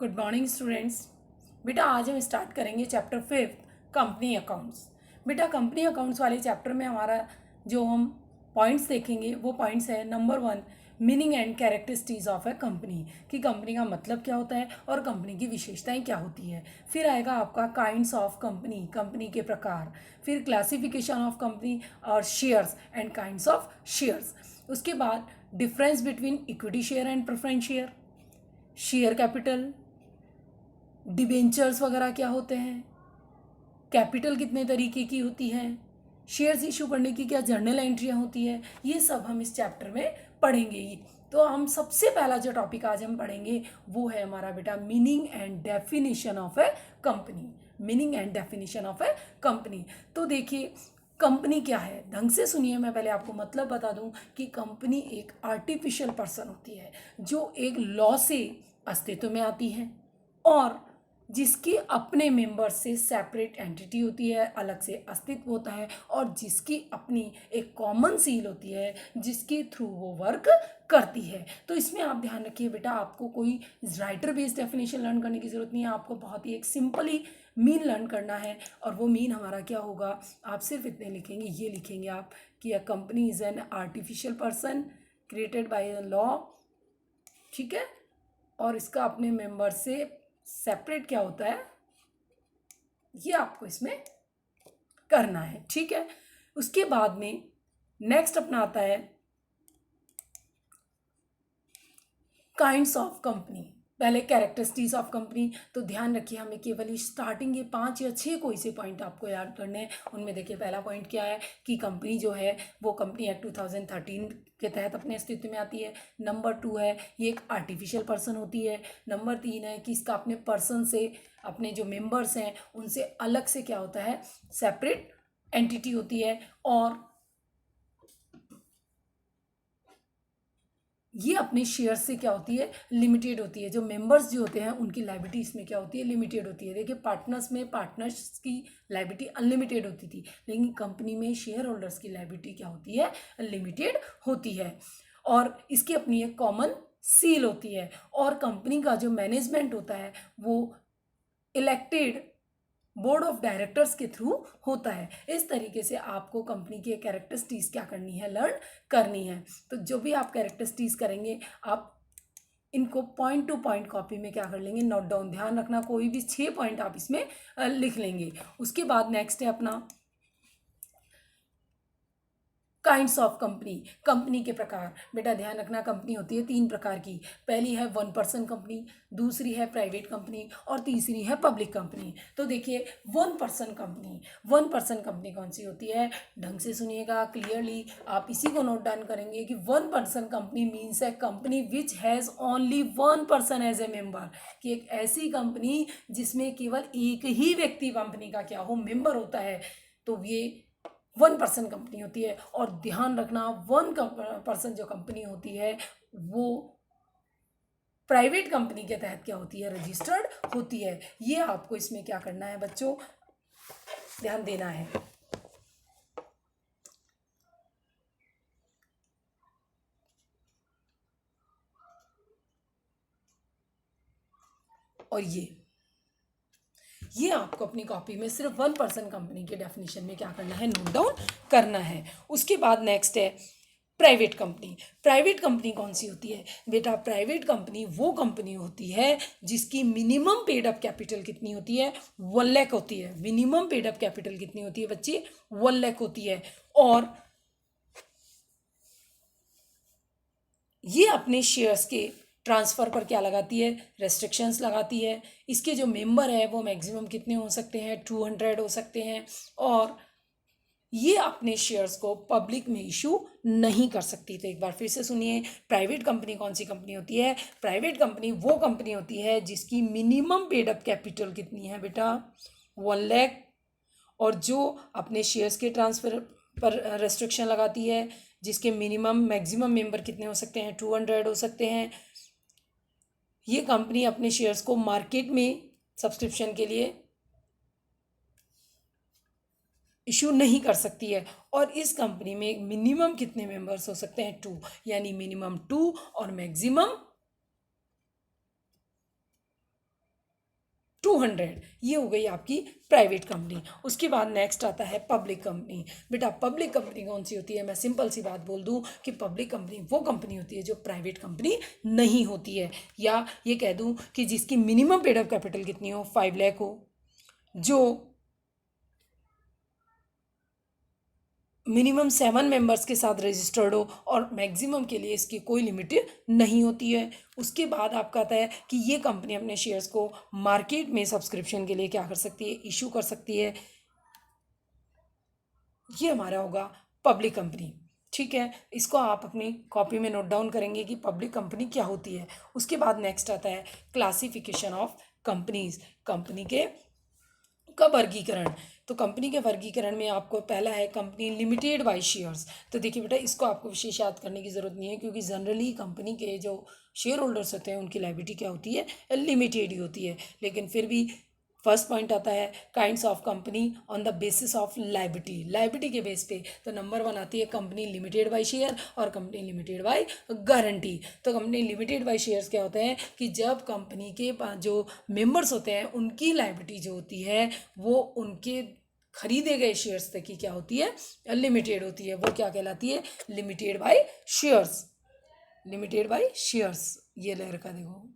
Good morning students. बेटा आज हम स्टार्ट करेंगे चैप्टर 5 कंपनी अकाउंट्स। बेटा कंपनी अकाउंट्स वाले चैप्टर में हमारा जो हम पॉइंट्स देखेंगे वो पॉइंट्स है number 1 meaning and characteristics of a company, कि कंपनी का मतलब क्या होता है और कंपनी की विशेषताएं क्या होती है। फिर आएगा आपका काइंड्स ऑफ कंपनी, कंपनी के प्रकार। फिर क्लासिफिकेशन ऑफ कंपनी और shares and kinds of shares. उसके बाद difference between equity share and preference share, share capital, debentures वगैरह क्या होते हैं, कैपिटल कितने तरीके की होती है, शेयर्स इशू करने की क्या जर्नल एंट्रियाँ होती है, ये सब हम इस चैप्टर में पढ़ेंगे ही। तो हम सबसे पहला जो टॉपिक आज हम पढ़ेंगे वो है हमारा बेटा meaning and definition of a company. Meaning and definition of a company. तो देखिए कंपनी क्या है, ढंग से सुनिए। मैं पहले आपको मतलब बता दूं कि कंपनी एक आर्टिफिशियल पर्सन होती है जो एक लॉ से अस्तित्व में आती है और जिसकी अपने मेंबर्स से सेपरेट एंटिटी होती है, अलग से अस्तित्व होता है, और जिसकी अपनी एक कॉमन सील होती है जिसके थ्रू वो वर्क करती है। तो इसमें आप ध्यान रखिए बेटा, आपको कोई राइटर बेस्ड डेफिनेशन लर्न करने की ज़रूरत नहीं है। आपको बहुत ही एक सिंपली मीन लर्न करना है, और वो मीन हमारा क्या होगा, आप सिर्फ इतने लिखेंगे, ये लिखेंगे आप कि a company is an artificial person created by a law, ठीक है, और इसका अपने मेंबर से सेपरेट क्या होता है, ये आपको इसमें करना है, ठीक है। उसके बाद में नेक्स्ट अपना आता है काइंड्स ऑफ कंपनी। पहले कैरेक्टरिस्टिक्स ऑफ कंपनी। तो ध्यान रखिए, हमें केवल स्टार्टिंग के 5 या 6 कोई से पॉइंट आपको याद करने हैं। उनमें देखिए पहला पॉइंट क्या है कि कंपनी जो है वो कंपनी एक्ट 2013 के तहत अपने अस्तित्व में आती है। नंबर 2 है ये एक आर्टिफिशियल पर्सन होती है। नंबर 3 है कि इसका अपने पर्सन से, अपने जो मेंबर्स हैं उनसे अलग से क्या होता है, सेपरेट एंटिटी होती है। और ये अपने शेयर से क्या होती है, लिमिटेड होती है। जो मेंबर्स जो होते हैं उनकी लायबिलिटी इसमें क्या होती है, लिमिटेड होती है। देखिए पार्टनर्स में पार्टनर्स की लायबिलिटी अनलिमिटेड होती थी, लेकिन कंपनी में शेयर होल्डर्स की लायबिलिटी क्या होती है, लिमिटेड होती है। और इसकी अपनी एक कॉमन सील होती है। और कंपनी का जो मैनेजमेंट होता है वो इलेक्टेड बोर्ड ऑफ डायरेक्टर्स के थ्रू होता है। इस तरीके से आपको कंपनी की कैरेक्टरिस्टिक्स क्या करनी है, लर्न करनी है। तो जो भी आप कैरेक्टरिस्टिक्स करेंगे आप इनको पॉइंट टू पॉइंट कॉपी में क्या कर लेंगे, नोट डाउन। ध्यान रखना कोई भी 6 पॉइंट आप इसमें लिख लेंगे। उसके बाद नेक्स्ट है अपना काइंड्स ऑफ कंपनी, कंपनी के प्रकार। बेटा ध्यान रखना, कंपनी होती है 3 प्रकार की। पहली है 1 पर्सन कंपनी, दूसरी है प्राइवेट कंपनी, और तीसरी है पब्लिक कंपनी। तो देखिए 1 पर्सन कंपनी, 1 पर्सन कंपनी कौन सी होती है, ढंग से सुनिएगा क्लियरली, आप इसी को नोट डाउन करेंगे कि 1 person company means a company which has only 1 person as a member, कि एक ऐसी कंपनी जिसमें केवल एक ही व्यक्ति कंपनी का क्या हो, मेंबर होता है। तो ये 1 पर्सन कंपनी होती है। और ध्यान रखना 1 पर्सन जो कंपनी होती है वो प्राइवेट कंपनी के तहत क्या होती है, रजिस्टर्ड होती है। ये आपको इसमें क्या करना है बच्चों, ध्यान देना है। और ये आपको अपनी कॉपी में सिर्फ 1 पर्सन कंपनी के डेफिनेशन में क्या करना है, नोट डाउन करना है। उसके बाद नेक्स्ट है प्राइवेट कंपनी। प्राइवेट कंपनी कौन सी होती है बेटा, प्राइवेट कंपनी वो कंपनी होती है जिसकी मिनिमम पेड अप कैपिटल कितनी होती है, 1 लाख होती है। मिनिमम पेड अप कैपिटल कितनी होती है बच्चे, 1 लाख होती है। और ये अपने शेयर्स के ट्रांसफ़र पर क्या लगाती है, रेस्ट्रिक्शंस लगाती है। इसके जो मेंबर है वो मैक्सिमम कितने हो सकते हैं, 200 हो सकते हैं। और ये अपने शेयर्स को पब्लिक में इशू नहीं कर सकती। तो एक बार फिर से सुनिए, प्राइवेट कंपनी कौन सी कंपनी होती है, प्राइवेट कंपनी वो कंपनी होती है जिसकी मिनिमम पेड अप कैपिटल कितनी है बेटा, 1 लाख, और जो अपने शेयर्स के ट्रांसफ़र पर रेस्ट्रिक्शन लगाती है, जिसके मिनिमम मैक्सिमम मेंबर कितने हो सकते हैं, 200 हो सकते हैं। ये कंपनी अपने शेयर्स को मार्केट में सब्सक्रिप्शन के लिए इशू नहीं कर सकती है। और इस कंपनी में मिनिमम कितने मेंबर्स हो सकते हैं, 2, यानी मिनिमम 2 और मैक्सिमम 200, ये हो गई आपकी प्राइवेट कंपनी। उसके बाद नेक्स्ट आता है पब्लिक कंपनी। बेटा पब्लिक कंपनी कौन सी होती है? मैं सिंपल सी बात बोल दूं कि पब्लिक कंपनी वो कंपनी होती है जो प्राइवेट कंपनी नहीं होती है, या ये कह दूं कि जिसकी मिनिमम पेड अप कैपिटल कितनी हो, 5 लाख हो, जो मिनिमम 7 मेंबर्स के साथ रजिस्टर्ड हो, और मैक्सिमम के लिए इसकी कोई लिमिट नहीं होती है। उसके बाद आपका आता है कि ये कंपनी अपने शेयर्स को मार्केट में सब्सक्रिप्शन के लिए क्या कर सकती है? इशू कर सकती है। ये हमारा होगा पब्लिक कंपनी। ठीक है, इसको आप अपनी कॉपी में नोट डाउन करेंगे कि पब्लिक कंपनी क्या होती है। उसके बाद नेक्स्ट आता है क्लासिफिकेशन ऑफ कंपनीज, कंपनी के का वर्गीकरण। तो कंपनी के वर्गीकरण में आपको पहला है कंपनी लिमिटेड बाय शेयर्स। तो देखिए बेटा, इसको आपको विशेष याद करने की ज़रूरत नहीं है, क्योंकि जनरली कंपनी के जो शेयर होल्डर्स होते हैं उनकी लायबिलिटी क्या होती है? लिमिटेड ही होती है। लेकिन फिर भी फर्स्ट पॉइंट आता है kinds of company on the basis of liability, liability के बेस पे। तो नंबर 1 आती है कंपनी लिमिटेड बाय शेयर और कंपनी लिमिटेड बाय गारंटी। तो कंपनी लिमिटेड बाय शेयर्स क्या होते हैं कि जब कंपनी के जो मेंबर्स होते हैं उनकी लायबिलिटी जो होती है वो उनके खरीदे गए शेयर्स तक की क्या होती है? लिमिटेड होती है। वो क्या कहलाती है? Limited by shares, limited by shares. ये ले रखा देखो,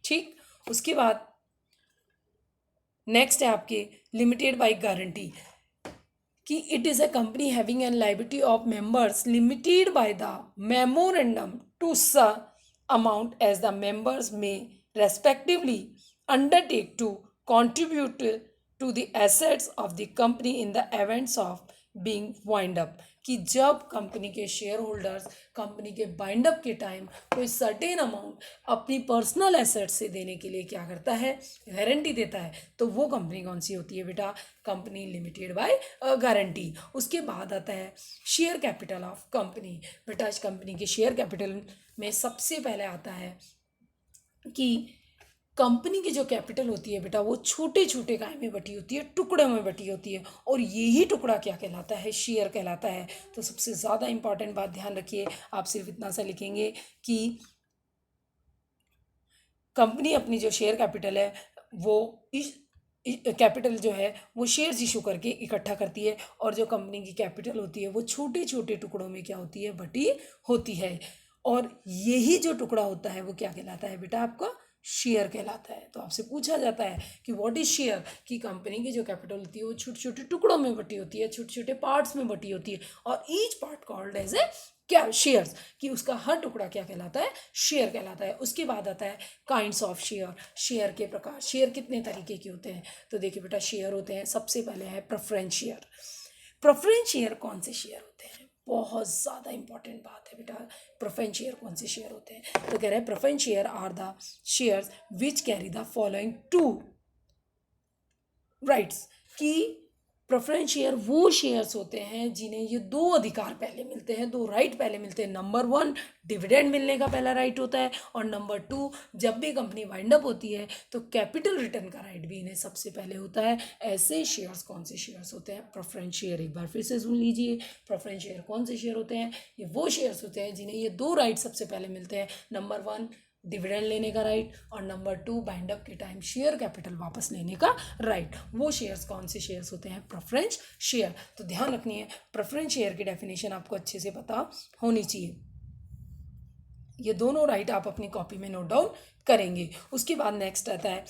ठीक। उसके बाद नेक्स्ट है आपके लिमिटेड बाय गारंटी, कि it is a company having an liability of members limited by the memorandum to such amount as the members may respectively undertake to contribute to the assets of the company in the events of being wind up। कि जब company के share holders company के bind up के time कोई certain amount अपनी personal asset से देने के लिए क्या करता है? गारंटी देता है। तो वो कंपनी कौन सी होती है बेटा? Company limited by guarantee. उसके बाद आता है शेयर कैपिटल ऑफ कंपनी। बेटा इस कंपनी के शेयर कैपिटल में सबसे पहले आता है कि कंपनी की जो कैपिटल होती है बेटा वो छोटे छोटे काय में बटी होती है, टुकड़ों में बटी होती है, और यही टुकड़ा क्या कहलाता है? शेयर कहलाता है। तो सबसे ज़्यादा इंपॉर्टेंट बात ध्यान रखिए, आप सिर्फ इतना सा लिखेंगे कि कंपनी अपनी जो शेयर कैपिटल है वो कैपिटल जो है वो शेयर्स इशू करके इकट्ठा करती है, और जो कंपनी की कैपिटल होती है वो छोटे छोटे टुकड़ों में क्या होती है? बटी होती है। और यही जो टुकड़ा होता है वो क्या कहलाता है बेटा? आपका शेयर कहलाता है। तो आपसे पूछा जाता है कि व्हाट इज शेयर, कि कंपनी की जो कैपिटल होती है वो छोटे छोटे टुकड़ों में बटी होती है, छोटे छोटे पार्ट्स में बटी होती है, और each part called as a क्या? शेयर्स। कि उसका हर टुकड़ा क्या कहलाता है? शेयर कहलाता है। उसके बाद आता है काइंड्स ऑफ शेयर, शेयर के प्रकार। शेयर कितने तरीके के होते हैं? तो देखिए बेटा, शेयर होते हैं, सबसे पहले है प्रेफरेंस शेयर। प्रेफरेंस शेयर कौन से शेयर होते हैं? बहुत ज़्यादा इंपॉर्टेंट बात है बेटा, प्रेफरेंस शेयर कौन से शेयर होते हैं? तो कह रहे हैं preference share are the shares which carry the following two rights. कि प्रेफरेंस शेयर वो शेयर्स होते हैं जिन्हें ये दो अधिकार पहले मिलते हैं, दो राइट पहले मिलते हैं। नंबर 1 डिविडेंड मिलने का पहला राइट होता है, और नंबर 2 जब भी कंपनी वाइंड अप होती है तो कैपिटल रिटर्न का राइट भी इन्हें सबसे पहले होता है। ऐसे शेयर्स कौन से शेयर्स होते हैं? Preference share. एक बार फिर से सुन लीजिए, प्रेफरेंस शेयर कौन से शेयर होते हैं? ये वो शेयर्स होते हैं जिन्हें ये दो राइट सबसे पहले मिलते हैं। नंबर 1 डिविडेंड लेने का राइट, और नंबर 2 बाइंड अप के टाइम शेयर कैपिटल वापस लेने का राइट। वो शेयर्स कौन से शेयर्स होते हैं? Preference share. तो ध्यान रखनी है, प्रेफरेंस शेयर की डेफिनेशन आपको अच्छे से पता होनी चाहिए। ये दोनों राइट आप अपनी कॉपी में नोट डाउन करेंगे। उसके बाद नेक्स्ट आता है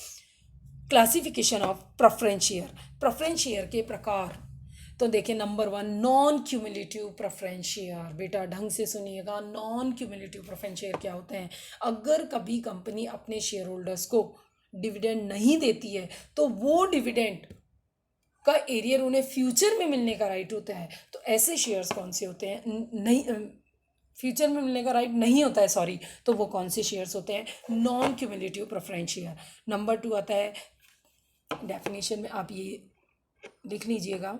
classification of preference share. Preference share के प्रकार। तो देखिए, number 1 non cumulative preference share. बेटा ढंग से सुनिएगा, नॉन क्यूमुलेटिव प्रेफरेंस शेयर क्या होते हैं? अगर कभी कंपनी अपने शेयर होल्डर्स को डिविडेंड नहीं देती है तो वो डिविडेंड का एरियर उन्हें फ्यूचर में मिलने का राइट होता है। तो ऐसे शेयर्स कौन से होते हैं? नहीं, फ्यूचर में मिलने का राइट नहीं होता है, सॉरी। तो वो कौन से शेयर्स होते हैं? Non cumulative preference share. Number 2 आता है डेफिनेशन में, आप ये लिख लीजिएगा,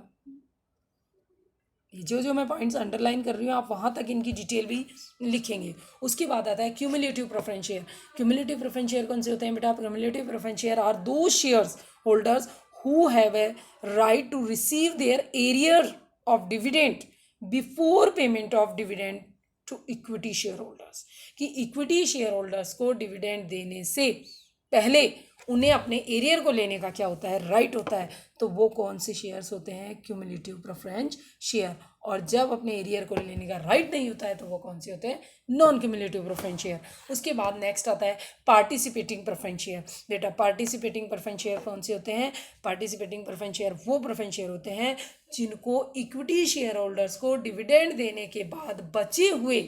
जो जो मैं पॉइंट्स अंडरलाइन कर रही हूँ आप वहाँ तक इनकी डिटेल भी लिखेंगे। उसके बाद आता है cumulative preference share. Cumulative preference share कौन से होते हैं बेटा? Cumulative preference share are those shares holders who have a right to receive their arrear of dividend before payment of dividend to equity share holders, कि equity share holders को dividend देने से पहले उन्हें अपने एरियर को लेने का क्या होता है, राइट होता है। तो वो कौन से शेयर्स होते हैं, क्यूमुलेटिव प्रेफरेंस शेयर। और जब अपने एरियर को लेने का राइट नहीं होता है तो वो कौन से होते हैं, नॉन क्यूमुलेटिव प्रेफरेंस शेयर। उसके बाद नेक्स्ट आता है पार्टिसिपेटिंग प्रेफरेंस शेयर। बेटा पार्टिसिपेटिंग प्रेफरेंस शेयर कौन से होते हैं, पार्टिसिपेटिंग प्रेफरेंस शेयर वो प्रेफरेंस शेयर होते हैं जिनको इक्विटी शेयर होल्डर्स को डिविडेंड देने के बाद बचे हुए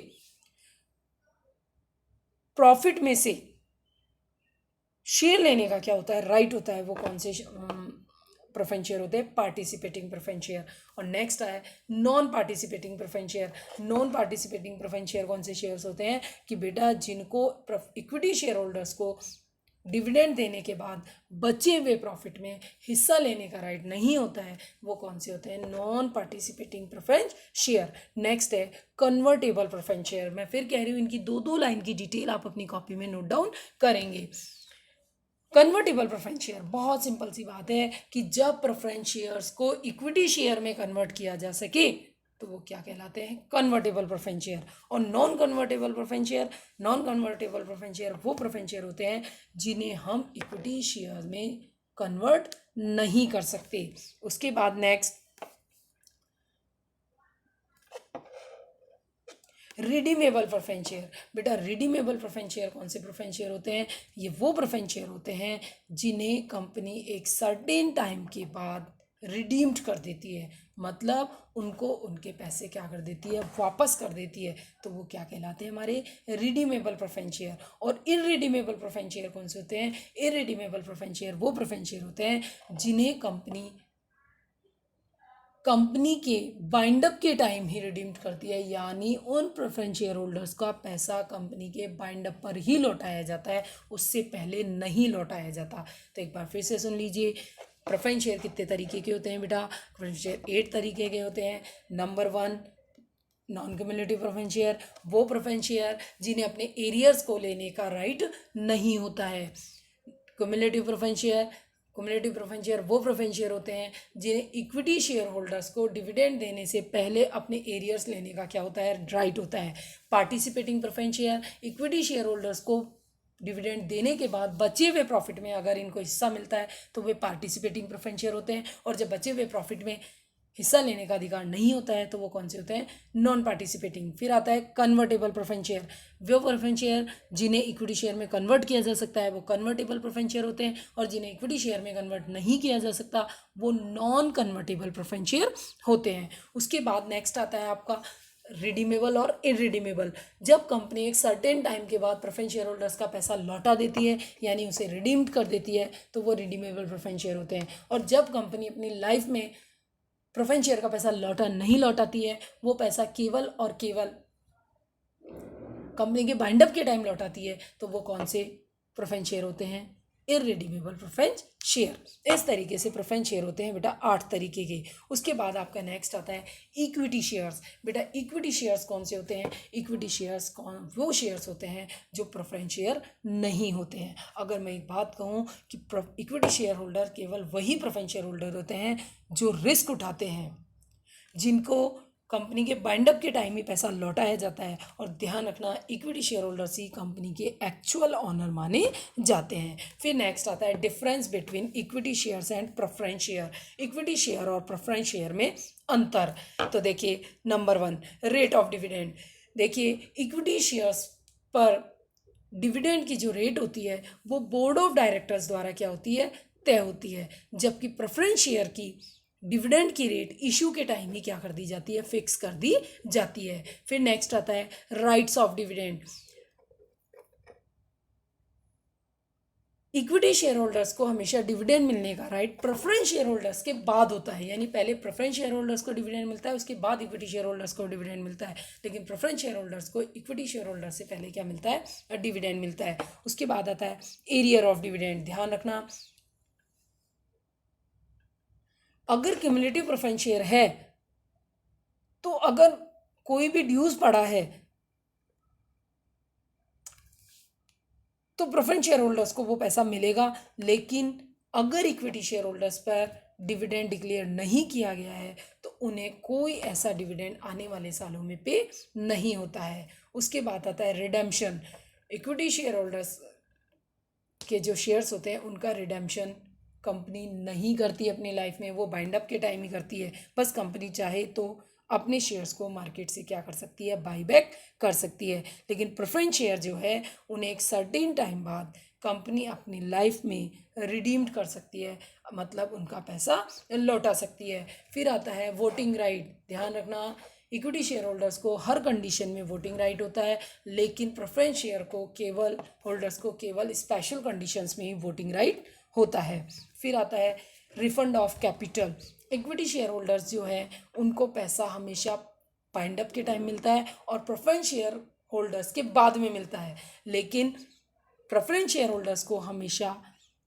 प्रॉफिट में से शेयर लेने का क्या होता है, राइट होता है। वो कौन से प्रेफरेंस शेयर होते हैं, पार्टिसिपेटिंग प्रेफरेंस शेयर। और नेक्स्ट है non participating preference share. Non participating preference share कौन से शेयर्स होते हैं कि बेटा जिनको इक्विटी शेयर होल्डर्स को डिविडेंड देने के बाद बचे हुए प्रॉफिट में हिस्सा लेने का राइट नहीं होता है, वो कौन से होते हैं, non participating preference share. Next है कन्वर्टेबल प्रेफरेंस शेयर। मैं फिर कह रही हूँ, इनकी दो लाइन की डिटेल आप अपनी कॉपी में नोट डाउन करेंगे। कन्वर्टेबल प्रेफरेंस शेयर बहुत सिंपल सी बात है कि जब प्रेफरेंस शेयर्स को इक्विटी शेयर में कन्वर्ट किया जा सके तो वो क्या कहलाते हैं, कन्वर्टेबल प्रेफरेंस शेयर। और non convertible preference share, non convertible preference share वो प्रेफरेंस शेयर होते हैं जिन्हें हम इक्विटी शेयर में कन्वर्ट नहीं कर सकते। उसके बाद नेक्स्ट रिडीमेबल प्रेफरेंस शेयर। बेटा रिडीमेबल प्रेफरेंस शेयर कौन से प्रेफरेंस शेयर होते हैं, ये वो प्रेफरेंस शेयर होते हैं जिन्हें कंपनी एक सर्टेन टाइम के बाद रिडीम्ड कर देती है, मतलब उनको उनके पैसे क्या कर देती है, वापस कर देती है। तो वो क्या कहलाते हैं, हमारे रिडीमेबल प्रेफरेंस शेयर। और इररिडीमेबल प्रेफरेंस शेयर कौन से होते हैं, इररिडीमेबल प्रेफरेंस शेयर वो प्रेफरेंस शेयर होते हैं जिन्हें कंपनी के बाइंड अप के टाइम ही रिडीम्ड करती है, यानी उन प्रेफरेंस शेयर होल्डर्स का पैसा कंपनी के बाइंड अप पर ही लौटाया जाता है, उससे पहले नहीं लौटाया जाता। तो एक बार फिर से सुन लीजिए, प्रेफरेंस शेयर कितने तरीके के होते हैं बेटा, प्रेफरेंस शेयर 8 तरीके के होते हैं। Number 1 non cumulative preference share, वो प्रेफरेंस शेयर जिन्हें अपने एरियर्स को लेने का राइट नहीं होता है। Cumulative preference share, cumulative preference share वो प्रेफरेंस शेयर होते हैं जिन्हें इक्विटी शेयर होल्डर्स को डिविडेंड देने से पहले अपने एरियर्स लेने का क्या होता है, राइट होता है। Participating preference share, equity share holders को डिविडेंड देने के बाद बचे हुए प्रॉफिट में अगर इनको हिस्सा मिलता है तो वे पार्टिसिपेटिंग प्रेफरेंस शेयर होते हैं। और जब बचे हुए प्रॉफिट में हिस्सा लेने का अधिकार नहीं होता है तो वो कौन से होते हैं, नॉन पार्टिसिपेटिंग। फिर आता है कन्वर्टेबल प्रेफरेंस शेयर, वो प्रेफरेंस शेयर जिन्हें इक्विटी शेयर में कन्वर्ट किया जा सकता है वो कन्वर्टेबल प्रेफरेंस शेयर होते हैं, और जिन्हें इक्विटी शेयर में कन्वर्ट नहीं किया जा सकता वो नॉन कन्वर्टेबल प्रेफरेंस शेयर होते हैं। उसके बाद नेक्स्ट आता है आपका रिडीमेबल और इनरिडीमेबल। जब कंपनी एक सर्टेन टाइम के बाद प्रेफरेंस शेयर होल्डर्स का पैसा लौटा देती है यानी उसे रिडीम्ड कर देती है तो वो रिडीमेबल प्रेफरेंस शेयर होते हैं। और जब कंपनी अपनी लाइफ में प्रेफरेंस शेयर का पैसा नहीं लौटाती है, वो पैसा केवल और केवल कंपनी के बाइंड अप के टाइम लौटाती है, तो वो कौन से प्रेफरेंस शेयर होते हैं, इररिडीमेबल प्रेफरेंस शेयर। इस तरीके से प्रेफरेंस शेयर होते हैं बेटा 8 तरीके के। उसके बाद आपका नेक्स्ट आता है इक्विटी शेयर्स। बेटा इक्विटी शेयर्स कौन से होते हैं, इक्विटी शेयर्स वो शेयर्स होते हैं जो प्रेफरेंस शेयर नहीं होते हैं। अगर मैं एक बात कहूँ कि इक्विटी शेयर होल्डर केवल वही प्रेफरेंस शेयर होल्डर होते हैं जो रिस्क उठाते हैं, जिनको कंपनी के बाइंड अप के टाइम ही पैसा लौटाया जाता है। और ध्यान रखना इक्विटी शेयर होल्डर्स ही कंपनी के एक्चुअल ऑनर माने जाते हैं। फिर नेक्स्ट आता है difference between equity shares and preference share. Equity share और प्रेफरेंस शेयर में अंतर। तो देखिए नंबर 1 रेट ऑफ डिविडेंड। देखिए इक्विटी शेयर्स पर डिविडेंड की जो रेट होती है वो बोर्ड ऑफ डायरेक्टर्स द्वारा क्या होती है, तय होती है, जबकि प्रेफरेंस शेयर की डिविडेंड की रेट इशू के टाइम ही क्या कर दी जाती है, फिक्स कर दी जाती है। फिर नेक्स्ट आता है rights of dividend. Equity share holders को हमेशा डिविडेंड मिलने का राइट प्रेफरेंस शेयर होल्डर्स के बाद होता है, यानी पहले प्रेफरेंस शेयर होल्डर्स को डिविडेंड मिलता है, उसके बाद इक्विटी शेयर होल्डर्स को डिविडेंड मिलता है। लेकिन प्रेफरेंस शेयर होल्डर्स को इक्विटी शेयर होल्डर्स से पहले क्या मिलता है, डिविडेंड मिलता है। उसके बाद आता है एरियर ऑफ डिविडेंड। ध्यान रखना अगर क्यूमुलेटिव प्रेफरेंस शेयर है तो अगर कोई भी ड्यूज पड़ा है तो प्रेफरेंस शेयर होल्डर्स को वो पैसा मिलेगा। लेकिन अगर इक्विटी शेयर होल्डर्स पर डिविडेंड डिक्लेयर नहीं किया गया है तो उन्हें कोई ऐसा डिविडेंड आने वाले सालों में पे नहीं होता है। उसके बाद आता है रिडेम्पशन। इक्विटी शेयर होल्डर्स के जो शेयर्स होते हैं उनका रिडेम्पशन कंपनी नहीं करती अपनी लाइफ में, वो बाइंड अप के टाइम ही करती है। बस कंपनी चाहे तो अपने शेयर्स को मार्केट से क्या कर सकती है, बाई बैक कर सकती है। लेकिन प्रेफरेंस शेयर जो है उन्हें एक सर्टेन टाइम बाद कंपनी अपनी लाइफ में रिडीम्ड कर सकती है, मतलब उनका पैसा लौटा सकती है। फिर आता है वोटिंग राइट। ध्यान रखना, इक्विटी शेयर होल्डर्स को हर कंडीशन में वोटिंग राइट होता है, लेकिन प्रेफरेंस शेयर को केवल होल्डर्स को केवल स्पेशल कंडीशंस में ही वोटिंग राइट होता है। फिर आता है refund of capital. Equity share holders जो हैं उनको पैसा हमेशा बाइंड अप के टाइम मिलता है और प्रेफरेंस शेयर होल्डर्स के बाद में मिलता है, लेकिन प्रेफरेंस शेयर होल्डर्स को हमेशा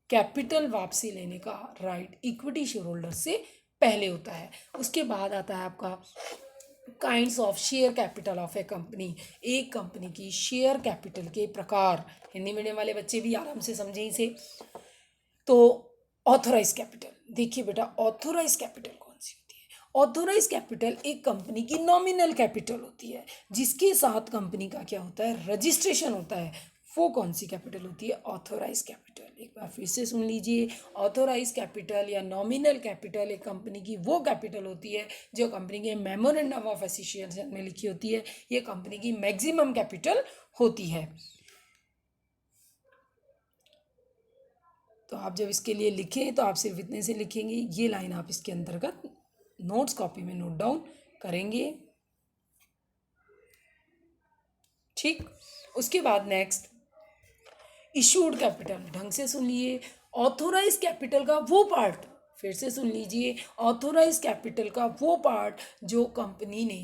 कैपिटल वापसी लेने का राइट इक्विटी शेयर होल्डर्स से पहले होता है। उसके बाद आता है आपका kinds of share capital of a company. एक कंपनी की शेयर कैपिटल के प्रकार, हिंदी मीडियम वाले बच्चे भी आराम से समझें इसे। तो ऑथोराइज कैपिटल, देखिए बेटा ऑथोराइज कैपिटल कौन सी होती है। ऑथोराइज कैपिटल एक कंपनी की नॉमिनल कैपिटल होती है जिसके साथ कंपनी का क्या होता है, रजिस्ट्रेशन होता है। वो कौन सी कैपिटल होती है, ऑथोराइज कैपिटल। एक बार फिर से सुन लीजिए, ऑथोराइज कैपिटल या नॉमिनल कैपिटल एक कंपनी की वो कैपिटल होती है जो कंपनी के मेमोरेंडम ऑफ एसोसिएशन में लिखी होती है। ये कंपनी की मैक्सिमम कैपिटल होती है। तो आप जब इसके लिए लिखें तो आप सिर्फ इतने से लिखेंगे, ये लाइन आप इसके अंतर्गत नोट्स कॉपी में नोट डाउन करेंगे, ठीक। उसके बाद नेक्स्ट इशूड कैपिटल। ढंग से सुन लीजिए, ऑथोराइज कैपिटल का वो पार्ट, फिर से सुन लीजिए, ऑथोराइज कैपिटल का वो पार्ट जो कंपनी ने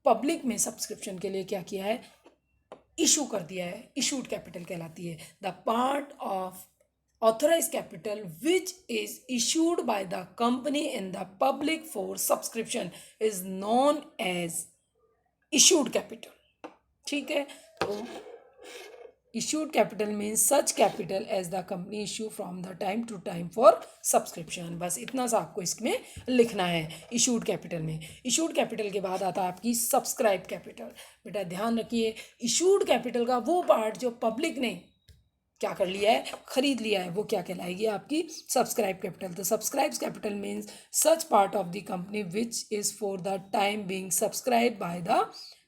पब्लिक में सब्सक्रिप्शन के लिए क्या किया है, इशू कर दिया है, इशूड कैपिटल कहलाती है। The part of authorized capital which is issued by the company in the public for subscription is known as issued capital, ठीक है। तो issued capital means such capital as the company issue from the time to time for subscription। बस इतना सा आपको इसमें लिखना है issued capital में। issued capital के बाद आता है आपकी subscribed capital। बेटा ध्यान रखिए, issued capital का वो पार्ट जो पब्लिक ने क्या कर लिया है, खरीद लिया है, वो क्या कहलाएगी, आपकी सब्सक्राइब कैपिटल। तो subscribe capital means such part of the company which is for the time being subscribe by the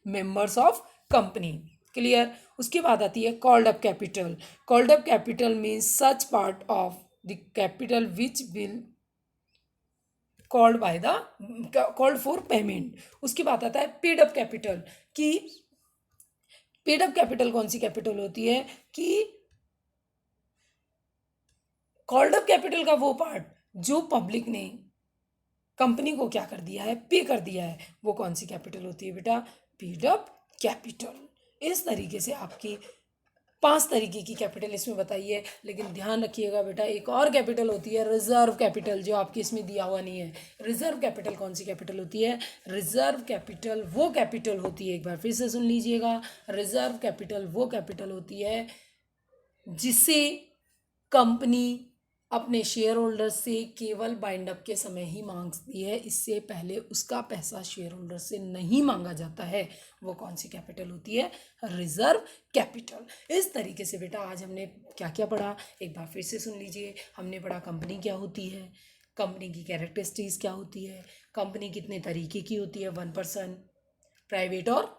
members of company. Clear. उसके बाद आती है called up capital. Called up capital means such part of the capital which will called by the called for payment. उसके बाद आता है paid up capital. कि paid up capital कौन सी कैपिटल होती है, कि कॉल्ड अप कैपिटल का वो पार्ट जो पब्लिक ने कंपनी को क्या कर दिया है, पे कर दिया है, वो कौन सी कैपिटल होती है बेटा, पेड अप कैपिटल। इस तरीके से आपकी 5 तरीके की कैपिटल इसमें बताई है। लेकिन ध्यान रखिएगा बेटा, एक और कैपिटल होती है रिजर्व कैपिटल, जो आपके इसमें दिया हुआ नहीं है। रिजर्व कैपिटल कौन सी कैपिटल होती है, रिजर्व कैपिटल वो कैपिटल होती है, एक बार फिर से सुन लीजिएगा, रिजर्व कैपिटल वो कैपिटल होती है जिसे कंपनी अपने शेयर होल्डर से केवल बाइंड अप के समय ही मांगती है, इससे पहले उसका पैसा शेयर होल्डर से नहीं मांगा जाता है। वो कौन सी कैपिटल होती है, रिजर्व कैपिटल। इस तरीके से बेटा आज हमने क्या क्या पढ़ा, एक बार फिर से सुन लीजिए। हमने पढ़ा कंपनी क्या होती है, कंपनी की कैरेक्टरिस्टिक्स क्या होती है, कंपनी कितने तरीके की होती है, 1%, प्राइवेट और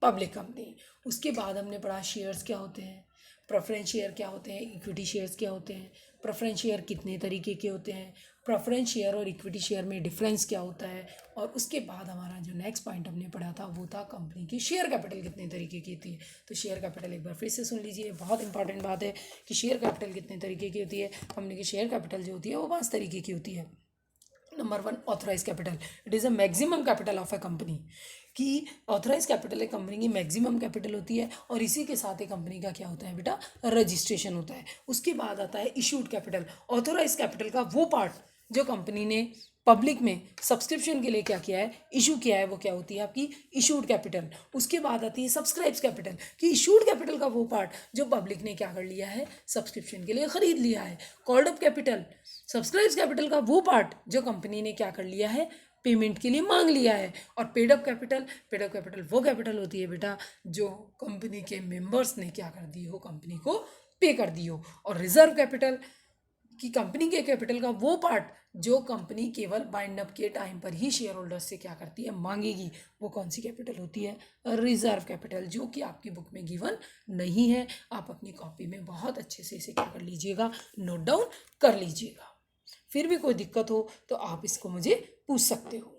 पब्लिक कंपनी। उसके बाद हमने पढ़ा शेयर्स क्या होते हैं, प्रेफरेंस शेयर क्या होते हैं, इक्विटी शेयर्स क्या होते हैं, प्रेफरेंस शेयर कितने तरीके के होते हैं, प्रेफरेंस शेयर और इक्विटी शेयर में डिफरेंस क्या होता है। और उसके बाद हमारा जो नेक्स्ट पॉइंट हमने पढ़ा था वो था कंपनी की शेयर कैपिटल कितने तरीके की होती है। तो शेयर कैपिटल एक बार फिर से सुन लीजिए, बहुत इंपॉर्टेंट बात है कि शेयर कैपिटल कितने तरीके की होती है। कंपनी की शेयर कैपिटल जो होती है वो 5 तरीके की होती है। Number 1 authorise capital, it is a maximum capital of a company. कि ऑथराइज कैपिटल एक कंपनी की मैक्सिमम कैपिटल होती है और इसी के साथ एक कंपनी का क्या होता है बेटा, रजिस्ट्रेशन होता है। उसके बाद आता है इशूड कैपिटल, ऑथराइज कैपिटल का वो पार्ट जो कंपनी ने पब्लिक में सब्सक्रिप्शन के लिए क्या किया है, इशू किया है, वो क्या होती है आपकी इशूड कैपिटल। उसके बाद आती है सब्सक्राइब्स कैपिटल, कि इशूड कैपिटल का वो पार्ट जो पब्लिक ने क्या कर लिया है, सब्सक्रिप्शन के लिए खरीद लिया है। Called up capital, subscribes capital का वो पार्ट जो कंपनी ने क्या कर लिया है, पेमेंट के लिए मांग लिया है। और पेड अप कैपिटल वो कैपिटल होती है बेटा जो कंपनी के मेंबर्स ने क्या कर दी हो, कंपनी को पे कर दी हो। और रिजर्व कैपिटल कि कंपनी के कैपिटल का वो पार्ट जो कंपनी केवल बाइंड अप के टाइम पर ही शेयर होल्डर्स से क्या करती है, मांगेगी, वो कौन सी कैपिटल होती है, रिजर्व कैपिटल, जो कि आपकी बुक में गिवन नहीं है। आप अपनी कॉपी में बहुत अच्छे से इसे क्या कर लीजिएगा, नोट डाउन कर लीजिएगा। फिर भी कोई दिक्कत हो तो आप इसको मुझे पूछ सकते हो।